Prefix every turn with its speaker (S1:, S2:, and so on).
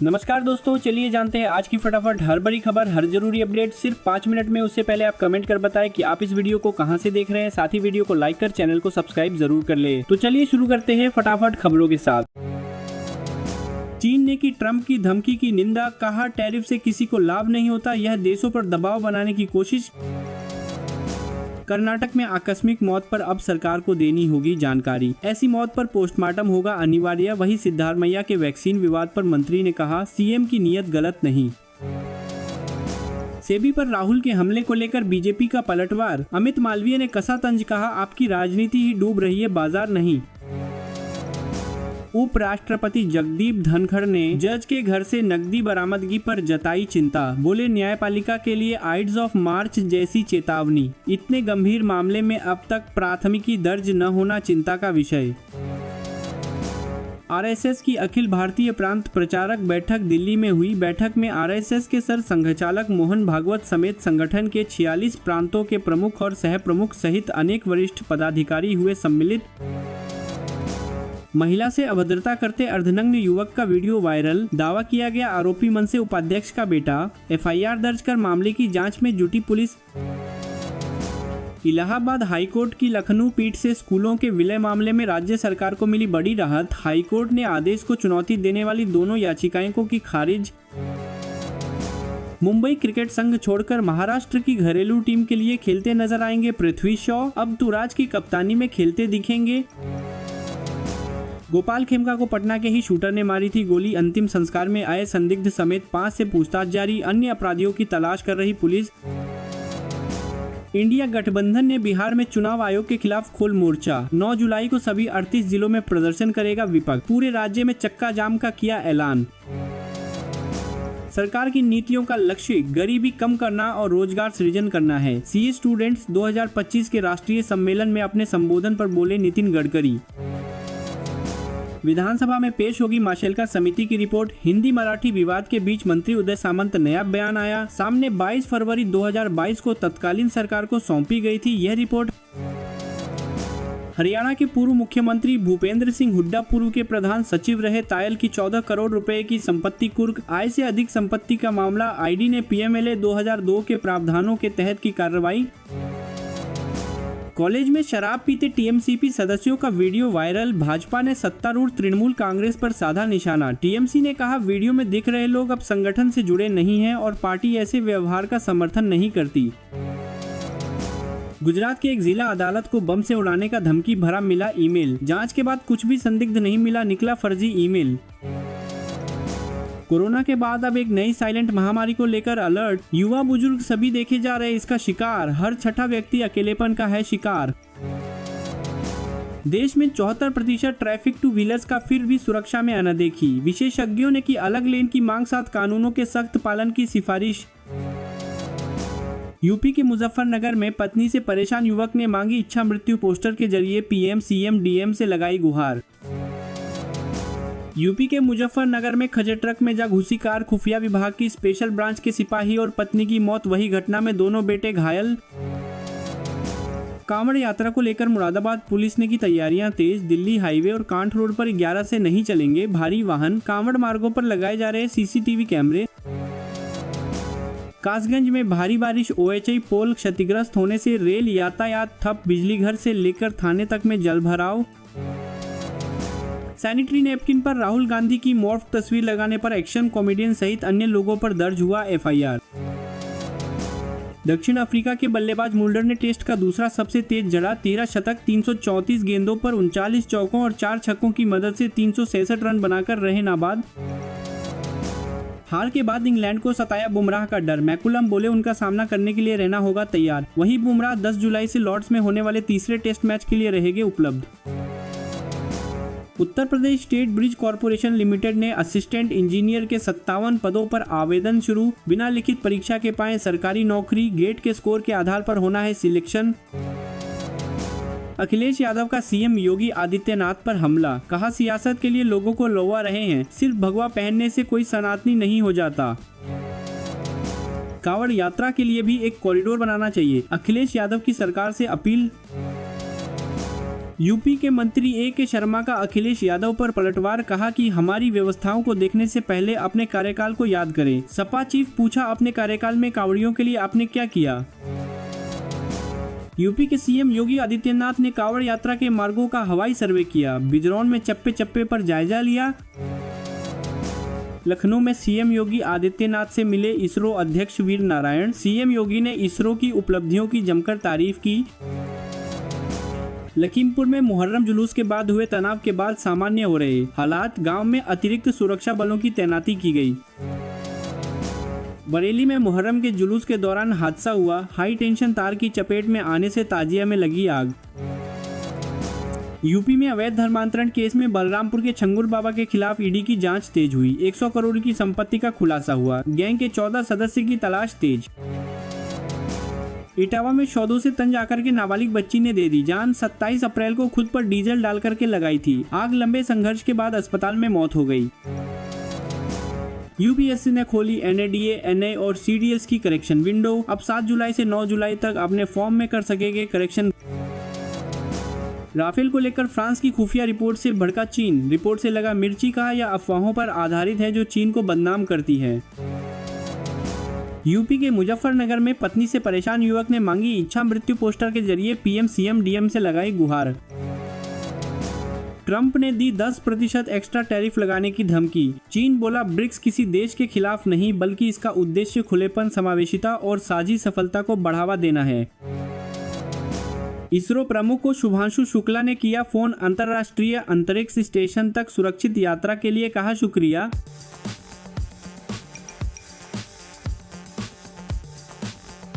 S1: नमस्कार दोस्तों, चलिए जानते हैं आज की फटाफट हर बड़ी खबर, हर जरूरी अपडेट सिर्फ 5 मिनट में। उससे पहले आप कमेंट कर बताएं कि आप इस वीडियो को कहां से देख रहे हैं। साथ ही वीडियो को लाइक कर चैनल को सब्सक्राइब जरूर कर ले। तो चलिए शुरू करते हैं फटाफट खबरों के साथ। चीन ने की ट्रंप की धमकी की निंदा, कहा टैरिफ से किसी को लाभ नहीं होता, यह देशों पर दबाव बनाने की कोशिश। कर्नाटक में आकस्मिक मौत पर अब सरकार को देनी होगी जानकारी, ऐसी मौत पर पोस्टमार्टम होगा अनिवार्य। वहीं सिद्धारमैया के वैक्सीन विवाद पर मंत्री ने कहा सीएम की नीयत गलत नहीं। सेबी पर राहुल के हमले को लेकर बीजेपी का पलटवार, अमित मालवीय ने कसा तंज, कहा आपकी राजनीति ही डूब रही है, बाजार नहीं। उपराष्ट्रपति जगदीप धनखड़ ने जज के घर से नकदी बरामदगी पर जताई चिंता, बोले न्यायपालिका के लिए आइड्स ऑफ मार्च जैसी चेतावनी। इतने गंभीर मामले में अब तक प्राथमिकी दर्ज न होना चिंता का विषय। आरएसएस की अखिल भारतीय प्रांत प्रचारक बैठक दिल्ली में हुई। बैठक में आरएसएस के सर संघचालक मोहन भागवत समेत संगठन के 46 प्रांतों के प्रमुख और सह प्रमुख सहित अनेक वरिष्ठ पदाधिकारी हुए सम्मिलित। महिला से अभद्रता करते अर्धनग्न युवक का वीडियो वायरल, दावा किया गया आरोपी मनसे उपाध्यक्ष का बेटा। एफआईआर दर्ज कर मामले की जांच में जुटी पुलिस। इलाहाबाद हाईकोर्ट की लखनऊ पीठ से स्कूलों के विलय मामले में राज्य सरकार को मिली बड़ी राहत। हाईकोर्ट ने आदेश को चुनौती देने वाली दोनों याचिकाएं को की खारिज। मुंबई क्रिकेट संघ छोड़कर महाराष्ट्र की घरेलू टीम के लिए खेलते नजर आएंगे पृथ्वी शॉ, अब तुराज की कप्तानी में खेलते दिखेंगे। गोपाल खेमका को पटना के ही शूटर ने मारी थी गोली, अंतिम संस्कार में आए संदिग्ध समेत 5 से पूछताछ जारी, अन्य अपराधियों की तलाश कर रही पुलिस। इंडिया गठबंधन ने बिहार में चुनाव आयोग के खिलाफ खोल मोर्चा, 9 जुलाई को सभी 38 जिलों में प्रदर्शन करेगा विपक्ष, पूरे राज्य में चक्का जाम का किया ऐलान। सरकार की नीतियों का लक्ष्य गरीबी कम करना और रोजगार सृजन करना है, सीए स्टूडेंट्स 2025 के राष्ट्रीय सम्मेलन में अपने संबोधन पर बोले नितिन गडकरी। विधानसभा में पेश होगी माशेलका समिति की रिपोर्ट। हिंदी मराठी विवाद के बीच मंत्री उदय सामंत नया बयान आया सामने। 22 फरवरी 2022 को तत्कालीन सरकार को सौंपी गई थी यह रिपोर्ट। हरियाणा के पूर्व मुख्यमंत्री भूपेंद्र सिंह हुड्डा पूर्व के प्रधान सचिव रहे तायल की 14 करोड़ रुपए की संपत्ति कुर्क, आय से अधिक संपत्ति का मामला। आईडी ने पीएमएलए 2002 के प्रावधानों के तहत की कार्रवाई। कॉलेज में शराब पीते टीएमसीपी सदस्यों का वीडियो वायरल, भाजपा ने सत्तारूढ़ तृणमूल कांग्रेस पर साधा निशाना। टीएमसी ने कहा वीडियो में दिख रहे लोग अब संगठन से जुड़े नहीं हैं और पार्टी ऐसे व्यवहार का समर्थन नहीं करती। गुजरात के एक जिला अदालत को बम से उड़ाने का धमकी भरा मिला ईमेल, जांच के बाद कुछ भी संदिग्ध नहीं मिला, निकला फर्जी ईमेल। कोरोना के बाद अब एक नई साइलेंट महामारी को लेकर अलर्ट, युवा बुजुर्ग सभी देखे जा रहे इसका शिकार, हर छठा व्यक्ति अकेलेपन का है शिकार। देश में 74% ट्रैफिक टू व्हीलर्स का फिर भी सुरक्षा में अनदेखी, विशेषज्ञों ने की अलग लेन की मांग, साथ कानूनों के सख्त पालन की सिफारिश। यूपी के मुजफ्फरनगर में पत्नी से परेशान युवक ने मांगी इच्छा मृत्यु, पोस्टर के जरिए पीएम सीएम डीएम से लगाई गुहार। यूपी के मुजफ्फरनगर में खजर ट्रक में जा घुसी कार, खुफिया विभाग की स्पेशल ब्रांच के सिपाही और पत्नी की मौत, वही घटना में दोनों बेटे घायल। कांवड़ यात्रा को लेकर मुरादाबाद पुलिस ने की तैयारियां तेज, दिल्ली हाईवे और कांठ रोड पर 11 से नहीं चलेंगे भारी वाहन, कांवड़ मार्गों पर लगाए जा रहे सीसीटीवी कैमरे। कासगंज में भारी बारिश, ओएचआई पोल क्षतिग्रस्त होने से रेल यातायात ठप, बिजली घर से लेकर थाने तक में जलभराव। सैनिटरी नैपकिन पर राहुल गांधी की मॉर्फ तस्वीर लगाने पर एक्शन कॉमेडियन सहित अन्य लोगों पर दर्ज हुआ एफआईआर। दक्षिण अफ्रीका के बल्लेबाज मुल्डर ने टेस्ट का दूसरा सबसे तेज जड़ा, 13 शतक 334 गेंदों पर 39 चौकों और 4 छक्कों की मदद से 366 रन बनाकर रहे नाबाद। हार के बाद इंग्लैंड को सताया बुमराह का डर, मैकुलम बोले उनका सामना करने के लिए रहना होगा तैयार। वहीं बुमराह 10 जुलाई से लॉर्ड्स में होने वाले तीसरे टेस्ट मैच के लिए रहेंगे उपलब्ध। Uttar Pradesh state bridge corporation limited ने असिस्टेंट इंजीनियर के 57 पदों पर आवेदन शुरू, बिना लिखित परीक्षा के पाएं सरकारी नौकरी, गेट के स्कोर के आधार पर होना है सिलेक्शन। अखिलेश यादव का सीएम योगी आदित्यनाथ पर हमला, कहा सियासत के लिए लोगों को लौवा रहे हैं, सिर्फ भगवा पहनने से कोई सनातनी नहीं हो जाता। कांवड़ यात्रा के लिए भी एक कॉरिडोर बनाना चाहिए, अखिलेश यादव की सरकार से अपील। यूपी के मंत्री A.K. शर्मा का अखिलेश यादव पर पलटवार, कहा कि हमारी व्यवस्थाओं को देखने से पहले अपने कार्यकाल को याद करें। सपा चीफ पूछा, अपने कार्यकाल में कांवड़ियों के लिए आपने क्या किया। यूपी के सीएम योगी आदित्यनाथ ने कांवड़ यात्रा के मार्गों का हवाई सर्वे किया। बिजनौर में चप्पे चप्पे पर जायजा लिया। लखनऊ में सीएम योगी आदित्यनाथ से मिले इसरो अध्यक्ष वीर नारायण। सीएम योगी ने इसरो की उपलब्धियों की जमकर तारीफ की। लखीमपुर में मुहर्रम जुलूस के बाद हुए तनाव के बाद सामान्य हो रहे हालात, गांव में अतिरिक्त सुरक्षा बलों की तैनाती की गई। बरेली में मुहर्रम के जुलूस के दौरान हादसा हुआ। हाई टेंशन तार की चपेट में आने से ताजिया में लगी आग। यूपी में अवैध धर्मांतरण केस में बलरामपुर के छंगुर बाबा के खिलाफ ईडी की जांच तेज हुई। 100 करोड़ की संपत्ति का खुलासा हुआ। गैंग के 14 सदस्य की तलाश तेज। इटावा में सौदों से तंज आकर के नाबालिग बच्ची ने दे दी जान। 27 अप्रैल को खुद पर डीजल डाल करके लगाई थी आग। लंबे संघर्ष के बाद अस्पताल में मौत हो गई। यूपीएससी ने खोली एनएडीए, एनए और सीडीएस की करेक्शन विंडो। अब 7 जुलाई से 9 जुलाई तक अपने फॉर्म में कर सकेंगे करेक्शन। राफेल को लेकर फ्रांस की खुफिया रिपोर्ट से भड़का चीन। रिपोर्ट से लगा मिर्ची, कहा यह अफवाहों पर आधारित है जो चीन को बदनाम करती है। यूपी के मुजफ्फरनगर में पत्नी से परेशान युवक ने मांगी इच्छा मृत्यु। पोस्टर के जरिए पीएम सीएम डीएम से लगाई गुहार। ट्रंप ने दी 10% एक्स्ट्रा टैरिफ लगाने की धमकी। चीन बोला ब्रिक्स किसी देश के खिलाफ नहीं, बल्कि इसका उद्देश्य खुलेपन, समावेशिता और साझी सफलता को बढ़ावा देना है। इसरो प्रमुख को शुभांशु शुक्ला ने किया फोन। अंतर्राष्ट्रीय अंतरिक्ष स्टेशन तक सुरक्षित यात्रा के लिए कहा शुक्रिया।